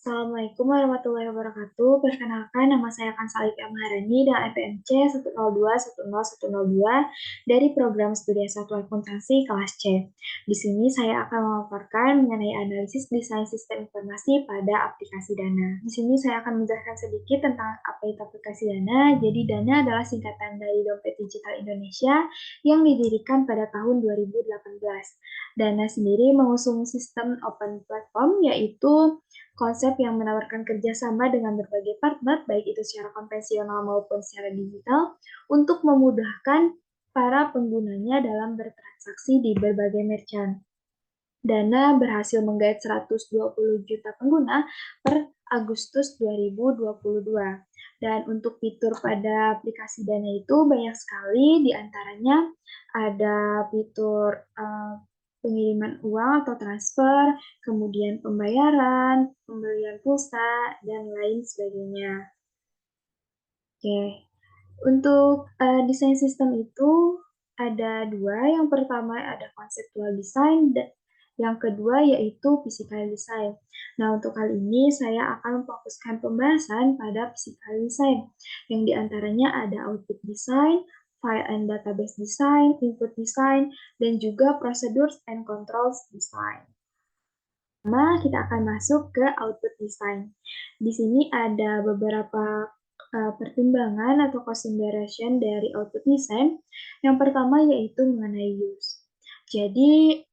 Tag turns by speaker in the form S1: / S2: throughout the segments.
S1: Assalamualaikum warahmatullahi wabarakatuh. Perkenalkan, nama saya Kansalik M. Harani dan NPM C 102101002 dari program studi S1 Akuntansi kelas C. Di sini saya akan memaparkan mengenai analisis desain sistem informasi pada aplikasi Dana. Di sini saya akan menjelaskan sedikit tentang apa itu aplikasi Dana. Jadi Dana adalah singkatan dari Dompet Digital Indonesia yang didirikan pada tahun 2018. Dana sendiri mengusung sistem open platform, yaitu konsep yang menawarkan kerjasama dengan berbagai partner, baik itu secara konvensional maupun secara digital, untuk memudahkan para penggunanya dalam bertransaksi di berbagai merchant. Dana berhasil menggait 120 juta pengguna per Agustus 2022. Dan untuk fitur pada aplikasi Dana itu banyak sekali, diantaranya ada fitur pengiriman uang atau transfer, kemudian pembayaran, pembelian pulsa, dan lain sebagainya. Oke, untuk desain sistem itu ada dua. Yang pertama ada conceptual design, dan yang kedua yaitu physical design. Nah, untuk kali ini saya akan memfokuskan pembahasan pada physical design, yang diantaranya ada output design, file and database design, input design, dan juga procedures and controls design. Pertama, kita akan masuk ke output design. Di sini ada beberapa pertimbangan atau consideration dari output design. Yang pertama yaitu mengenai use. Jadi,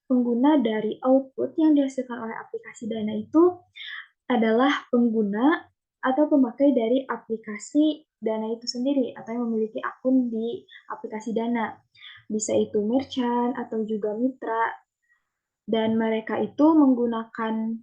S1: pengguna dari output yang dihasilkan oleh aplikasi Dana itu adalah pengguna atau pemakai dari aplikasi Dana itu sendiri, atau yang memiliki akun di aplikasi Dana. Bisa itu merchant atau juga mitra, dan mereka itu menggunakan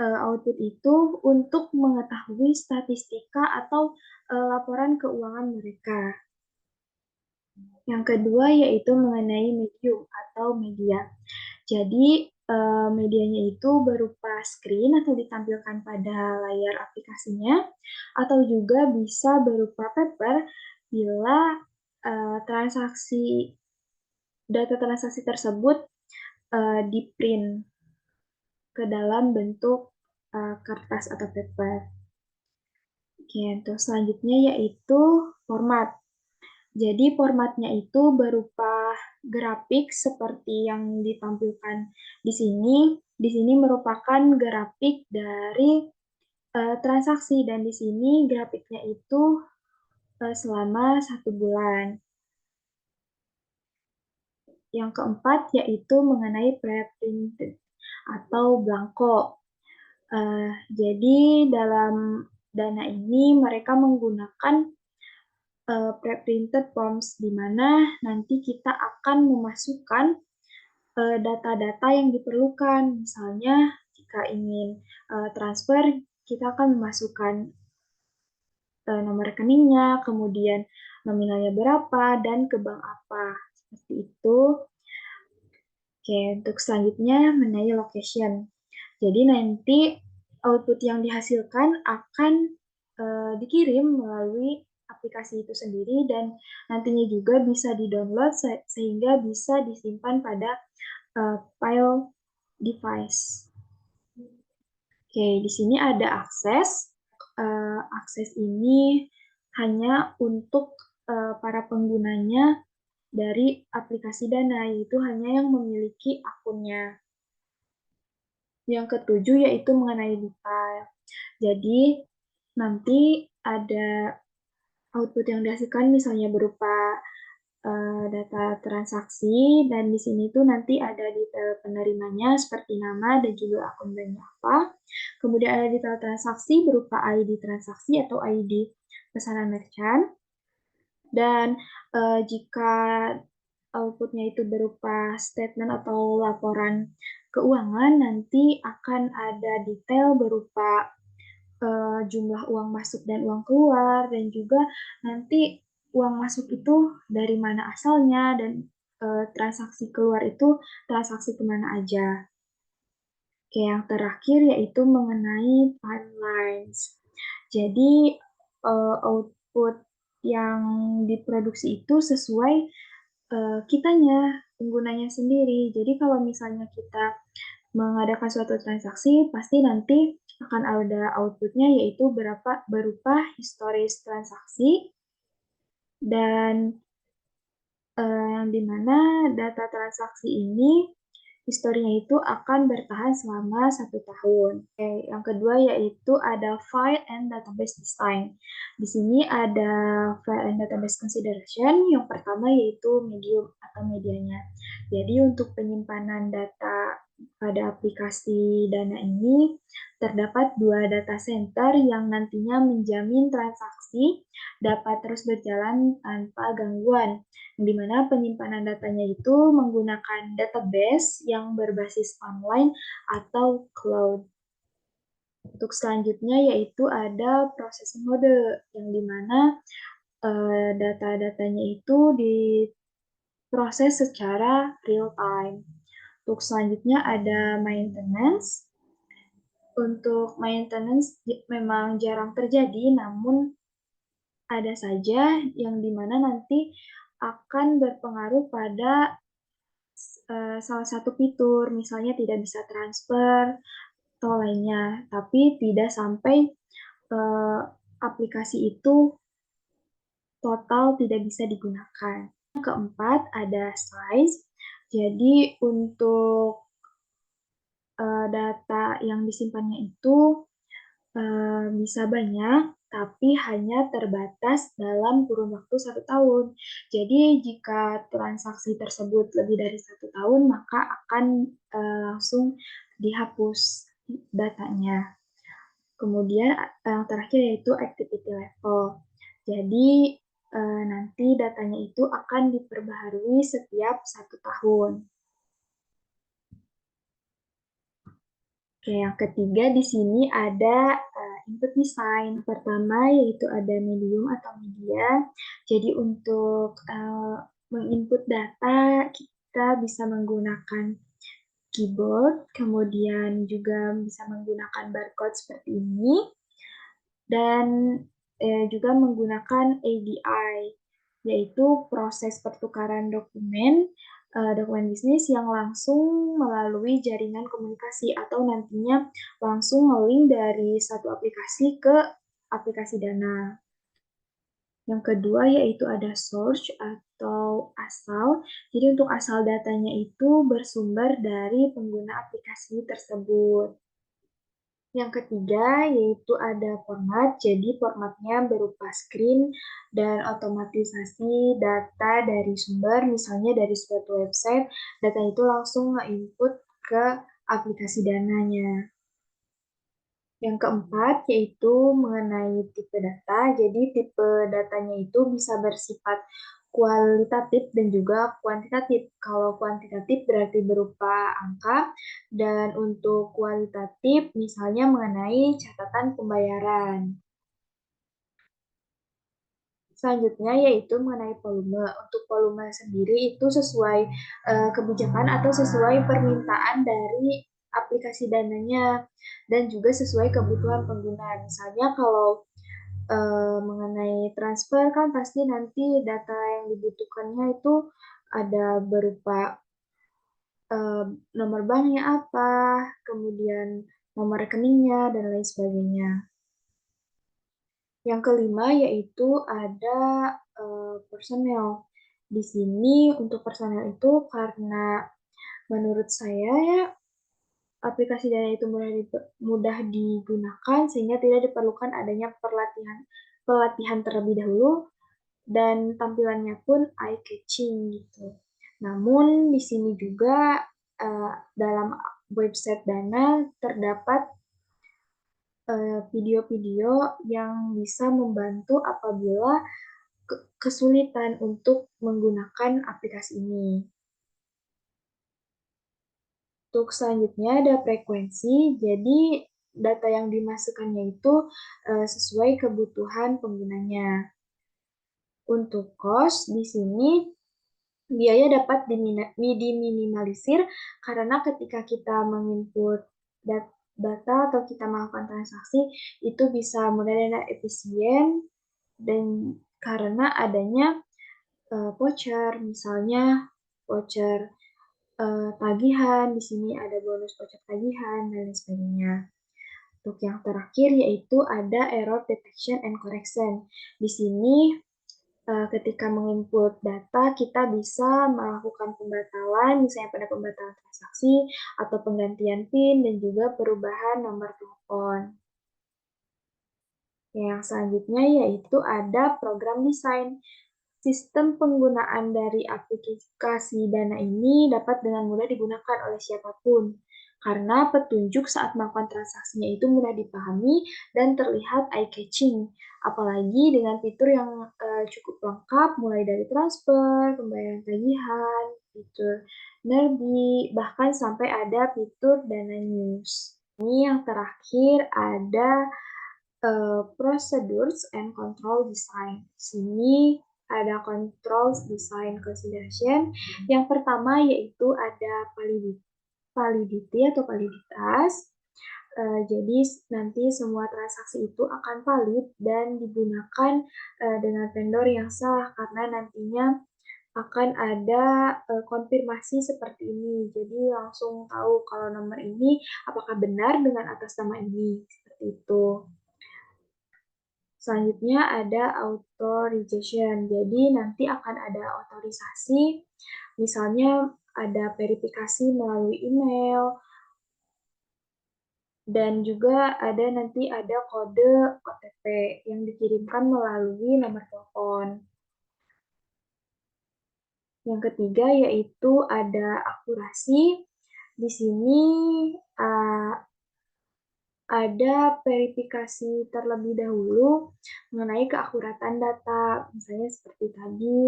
S1: output itu untuk mengetahui statistika atau laporan keuangan mereka. Yang kedua yaitu mengenai medium atau media. Jadi medianya itu berupa screen atau ditampilkan pada layar aplikasinya, atau juga bisa berupa paper bila data transaksi tersebut di print ke dalam bentuk kertas atau paper. Oke, untuk selanjutnya yaitu format. Jadi formatnya itu berupa grafik seperti yang ditampilkan di sini. Di sini merupakan grafik dari transaksi, dan di sini grafiknya itu selama 1 bulan. Yang keempat yaitu mengenai pre-printed atau blanko. Jadi dalam Dana ini mereka menggunakan pre-printed forms, di mana nanti kita akan memasukkan data-data yang diperlukan. Misalnya jika ingin transfer, kita akan memasukkan nomor rekeningnya, kemudian nominalnya berapa, dan ke bank apa. Seperti itu. Oke, untuk selanjutnya mengenai location. Jadi nanti output yang dihasilkan akan dikirim melalui aplikasi itu sendiri, dan nantinya juga bisa di-download sehingga bisa disimpan pada file device. Oke, di sini ada akses. Akses ini hanya untuk para penggunanya dari aplikasi Dana, yaitu hanya yang memiliki akunnya. Yang ketujuh yaitu mengenai detail. Jadi nanti ada output yang dihasilkan misalnya berupa data transaksi, dan di sini tuh nanti ada detail penerimanya seperti nama dan juga akun banknya apa. Kemudian ada detail transaksi berupa ID transaksi atau ID pesanan merchant. Dan jika outputnya itu berupa statement atau laporan keuangan, nanti akan ada detail berupa jumlah uang masuk dan uang keluar, dan juga nanti uang masuk itu dari mana asalnya, dan transaksi keluar itu transaksi kemana aja. Oke, yang terakhir yaitu mengenai timelines. Jadi output yang diproduksi itu sesuai kitanya, penggunanya sendiri. Jadi kalau misalnya kita mengadakan suatu transaksi, pasti nanti akan ada outputnya yaitu berupa historis transaksi dan yang dimana data transaksi ini historinya itu akan bertahan selama 1 tahun. Oke, yang kedua yaitu ada file and database design. Di sini ada file and database consideration. Yang pertama yaitu medium atau medianya. Jadi untuk penyimpanan data pada aplikasi Dana ini terdapat 2 data center yang nantinya menjamin transaksi dapat terus berjalan tanpa gangguan, di mana penyimpanan datanya itu menggunakan database yang berbasis online atau cloud. Untuk selanjutnya yaitu ada processing mode, yang dimana data-datanya itu diproses secara real time. Untuk selanjutnya ada maintenance. Untuk maintenance memang jarang terjadi, namun ada saja yang dimana nanti akan berpengaruh pada salah satu fitur, misalnya tidak bisa transfer atau lainnya, tapi tidak sampai aplikasi itu total tidak bisa digunakan. Yang keempat ada size. Jadi untuk data yang disimpannya itu bisa banyak, tapi hanya terbatas dalam kurun waktu 1 tahun. Jadi jika transaksi tersebut lebih dari 1 tahun, maka akan langsung dihapus datanya. Kemudian yang terakhir yaitu activity level. Jadi nanti datanya itu akan diperbaharui setiap 1 tahun. Oke, yang ketiga di sini ada input design. Pertama yaitu ada medium atau media. Jadi untuk menginput data kita bisa menggunakan keyboard, kemudian juga bisa menggunakan barcode seperti ini, dan juga menggunakan ADI, yaitu proses pertukaran dokumen bisnis yang langsung melalui jaringan komunikasi atau nantinya langsung nge-link dari satu aplikasi ke aplikasi Dana. Yang kedua yaitu ada source atau asal. Jadi untuk asal datanya itu bersumber dari pengguna aplikasi tersebut. Yang ketiga yaitu ada format. Jadi formatnya berupa screen dan otomatisasi data dari sumber, misalnya dari suatu website, data itu langsung nge-input ke aplikasi Dananya. Yang keempat yaitu mengenai tipe data. Jadi tipe datanya itu bisa bersifat kualitatif dan juga kuantitatif. Kalau kuantitatif berarti berupa angka, dan untuk kualitatif misalnya mengenai catatan pembayaran. Selanjutnya yaitu mengenai volume. Untuk volume sendiri itu sesuai kebijakan atau sesuai permintaan dari aplikasi Dananya dan juga sesuai kebutuhan pengguna. Misalnya kalau mengenai transfer kan pasti nanti data yang dibutuhkannya itu ada berupa nomor banknya apa, kemudian nomor rekeningnya, dan lain sebagainya. Yang kelima yaitu ada personel. Di sini untuk personel itu karena menurut saya ya aplikasi Dana itu mudah digunakan sehingga tidak diperlukan adanya pelatihan terlebih dahulu, dan tampilannya pun eye catching gitu. Namun di sini juga dalam website Dana terdapat video-video yang bisa membantu apabila kesulitan untuk menggunakan aplikasi ini. Untuk selanjutnya ada frekuensi, jadi data yang dimasukkannya itu sesuai kebutuhan penggunanya. Untuk cost, di sini biaya dapat diminimalisir karena ketika kita menginput data atau kita melakukan transaksi, itu bisa mudah dan efisien, dan karena adanya voucher, misalnya voucher tagihan, di sini ada bonus voucher tagihan, dan lain sebagainya. Untuk yang terakhir yaitu ada error detection and correction. Di sini ketika menginput data, kita bisa melakukan pembatalan, misalnya pada pembatalan transaksi, atau penggantian PIN, dan juga perubahan nomor telepon. Yang selanjutnya yaitu ada program desain. Sistem penggunaan dari aplikasi Dana ini dapat dengan mudah digunakan oleh siapapun, karena petunjuk saat melakukan transaksinya itu mudah dipahami dan terlihat eye-catching. Apalagi dengan fitur yang cukup lengkap, mulai dari transfer, pembayaran tagihan, fitur Nerbi, bahkan sampai ada fitur Dana News. Ini yang terakhir ada procedures and control design. Di sini ada controls design consideration. Yang pertama yaitu ada validity atau validitas. Jadi nanti semua transaksi itu akan valid dan digunakan dengan vendor yang sah karena nantinya akan ada konfirmasi seperti ini. Jadi langsung tahu kalau nomor ini apakah benar dengan atas nama ini, seperti itu. Selanjutnya ada authorization. Jadi nanti akan ada otorisasi, misalnya ada verifikasi melalui email, dan juga nanti ada kode OTP yang dikirimkan melalui nomor telepon. Yang ketiga yaitu ada akurasi. Di sini ada verifikasi terlebih dahulu mengenai keakuratan data, misalnya seperti tadi,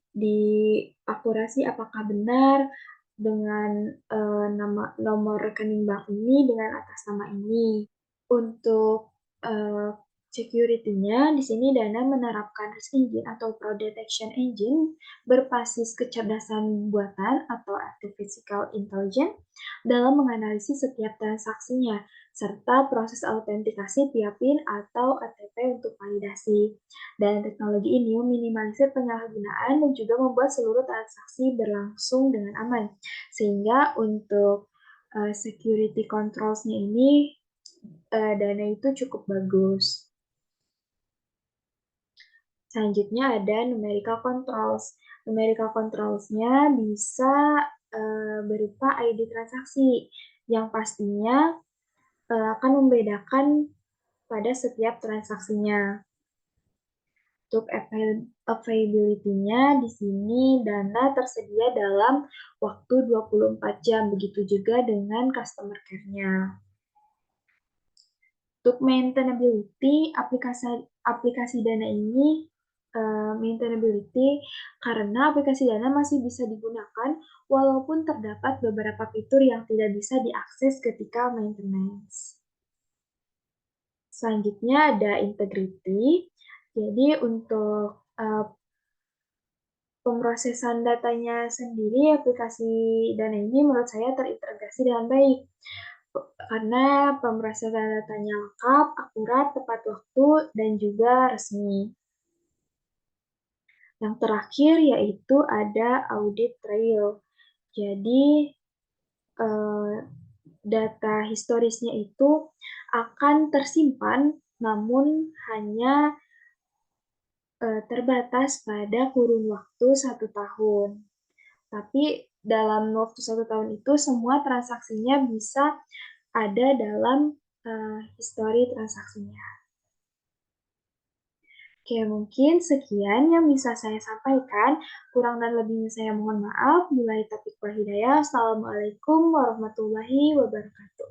S1: di akurasi apakah benar dengan nomor rekening bank ini dengan atas nama ini. Untuk security-nya, di sini Dana menerapkan risk engine atau fraud detection engine berbasis kecerdasan buatan atau artificial intelligence dalam menganalisis setiap transaksinya, serta proses autentikasi via PIN atau OTP untuk validasi. Dan teknologi ini meminimalisir penyalahgunaan dan juga membuat seluruh transaksi berlangsung dengan aman. Sehingga untuk security controls-nya ini Dana itu cukup bagus. Selanjutnya ada numerical controls. Numerical controls-nya bisa berupa ID transaksi yang pastinya akan membedakan pada setiap transaksinya. Untuk availability-nya di sini Dana tersedia dalam waktu 24 jam, begitu juga dengan customer care-nya. Untuk maintainability, aplikasi Dana ini maintainability karena aplikasi Dana masih bisa digunakan walaupun terdapat beberapa fitur yang tidak bisa diakses ketika maintenance. Selanjutnya ada integrity. Jadi untuk pemrosesan datanya sendiri, aplikasi Dana ini menurut saya terintegrasi dengan baik. Karena pemrosesan datanya lengkap, akurat, tepat waktu, dan juga resmi. Yang terakhir yaitu ada audit trail. Jadi data historisnya itu akan tersimpan, namun hanya terbatas pada kurun waktu 1 tahun. Tapi dalam waktu 1 tahun itu semua transaksinya bisa ada dalam histori transaksinya. Oke, mungkin sekian yang bisa saya sampaikan. Kurang dan lebihnya saya mohon maaf. Bila taufiq wal hidayah. Assalamualaikum warahmatullahi wabarakatuh.